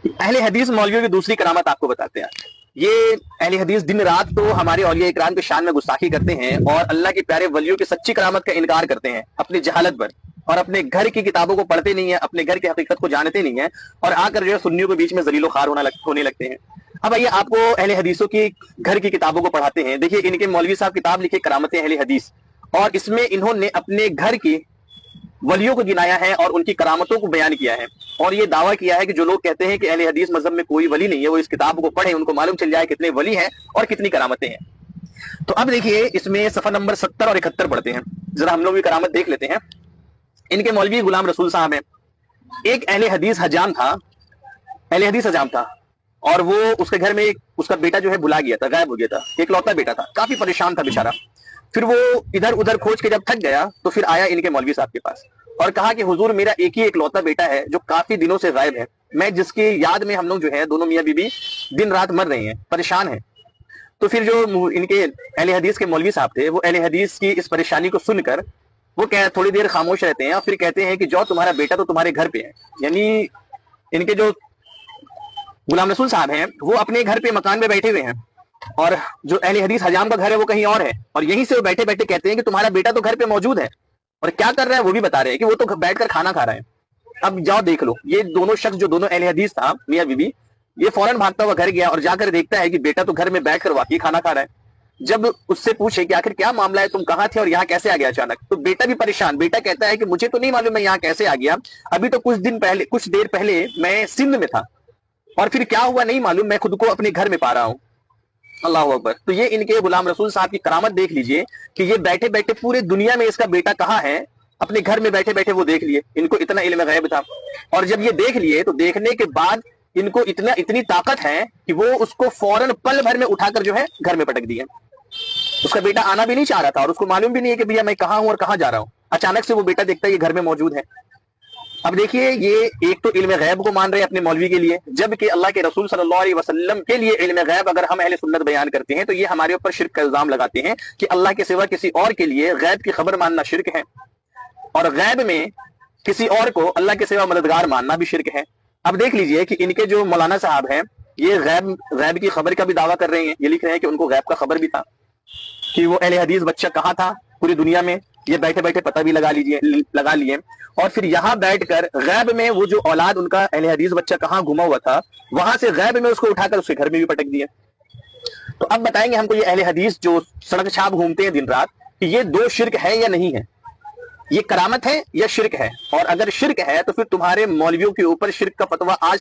اہل حدیث مولवियों की दूसरी करामत आपको बताते हैं। ये अहले हदीस दिन रात तो हमारे औलिया इकराम के शान में गुस्ताखी करते हैं और अल्लाह के प्यारे वलियों की सच्ची करामत का इनकार करते हैं अपनी जहालत पर, और अपने घर की किताबों को पढ़ते नहीं है, अपने घर की हकीकत को जानते नहीं है, और आकर जो है सुन्नियों के बीच में जलीलो खार होने लगते हैं। अब आइए आपको अहले हदीसों की घर की किताबों को पढ़ाते हैं। देखिए इनके मौलवी साहब किताब लिखे करामत अहले हदीस, और इसमें इन्होंने अपने घर की वलियों को गिनाया है और उनकी करामतों को बयान किया है, और ये दावा किया है कि जो लोग कहते हैं कि अहले हदीस मजहब में कोई वली नहीं है, वो इस किताब को पढ़े, उनको मालूम चल जाए कितने वली हैं और कितनी करामतें हैं। तो अब देखिए इसमें सफा नंबर 70 और 71 पढ़ते हैं, जरा हम लोग भी करामत देख लेते हैं। इनके मौलवी गुलाम रसूल साहब हैं। एक अहले हदीस हजाम था, अहले हदीस हजाम था, और वो उसके घर में उसका बेटा जो है भुला गया था, गायब हो गया था, एक लौता बेटा था, काफी परेशान था बेचारा। फिर वो इधर उधर खोज के जब थक गया तो फिर आया इनके मौलवी साहब के पास और कहा कि हुजूर मेरा एक ही इकलौता बेटा है जो काफी दिनों से गायब है, मैं जिसकी याद में हम लोग जो है दोनों मियाँ बीबी दिन रात मर रहे हैं, परेशान हैं। तो फिर जो इनके अहले हदीस के मौलवी साहब थे वो अहले हदीस की इस परेशानी को सुनकर वो थोड़ी देर खामोश रहते हैं और फिर कहते हैं कि जो तुम्हारा बेटा तो तुम्हारे घर पे है। यानी इनके जो गुलाम रसूल साहब हैं वो अपने घर पे मकान में बैठे हुए हैं, और जो अहले हदीस हजाम का घर है वो कहीं और है, और यहीं से वो बैठे बैठे कहते हैं कि तुम्हारा बेटा तो घर पे मौजूद है, और क्या कर रहा है वो भी बता रहे हैं कि वो तो बैठकर खाना खा रहा है। अब जाओ देख लो, ये दोनों शख्स जो दोनों अहले हदीस था मियाँ बीबी, ये फौरन भागता हुआ घर गया और जाकर देखता है कि बेटा तो घर में बैठकर वाकई खाना खा रहा है। जब उससे पूछे कि आखिर क्या मामला है, तुम कहाँ थे और यहाँ कैसे आ गया अचानक, तो बेटा भी परेशान, बेटा कहता है कि मुझे तो नहीं मालूम मैं यहाँ कैसे आ गया, अभी तो कुछ देर पहले मैं सिंध में था, और फिर क्या हुआ नहीं मालूम, मैं खुद को अपने घर में पा रहा हूँ। अल्लाह अकबर। तो ये इनके गुलाम रसूल साहब की करामत देख लीजिए कि ये बैठे बैठे पूरे दुनिया में इसका बेटा कहाँ है, अपने घर में बैठे बैठे वो देख लिए, इनको इतना इल्म गैब था। और जब ये देख लिए तो देखने के बाद इनको इतनी ताकत है कि वो उसको फौरन पल भर में उठाकर जो है घर में पटक दिए। उसका बेटा आना भी नहीं चाह रहा था और उसको मालूम भी नहीं है कि भैया मैं कहाँ हूँ और कहाँ जा रहा हूँ। अचानक से वो बेटा देखता है ये घर में मौजूद है। अब देखिए ये एक तो इल्म गैब को मान रहे हैं अपने मौलवी के लिए, जबकि अल्लाह के रसूल सल्लल्लाहु अलैहि वसल्लम के लिए इल्म गैब अगर हम अहले सुन्नत बयान करते हैं तो ये हमारे ऊपर शिर्क का इल्जाम लगाते हैं कि अल्लाह के सिवा किसी और के लिए गैब की खबर मानना शिर्क है, और गैब में किसी और को अल्लाह के सिवा मददगार मानना भी शिर्क है। अब देख लीजिए कि इनके जो मौलाना साहब हैं ये गैब की खबर का भी दावा कर रहे हैं, ये लिख रहे हैं कि उनको गैब का खबर भी था कि वो अहले हदीस बच्चा कहाँ था पूरी दुनिया में, ये बैठे बैठे पता भी लगा लिए, और फिर यहाँ बैठकर गैब में वो जो औलाद उनका अहले हदीस बच्चा कहाँ घुमा हुआ था वहां से गैब में उसको उठाकर उसके घर में भी पटक दिए। तो अब बताएंगे हमको ये अहले हदीस जो सड़क छाप घूमते हैं दिन रात कि ये दो शिर्क है या नहीं है, ये करामत है या शिर्क है, और अगर शिर्क है तो फिर तुम्हारे मौलवियों के ऊपर शिर्क का फतवा आज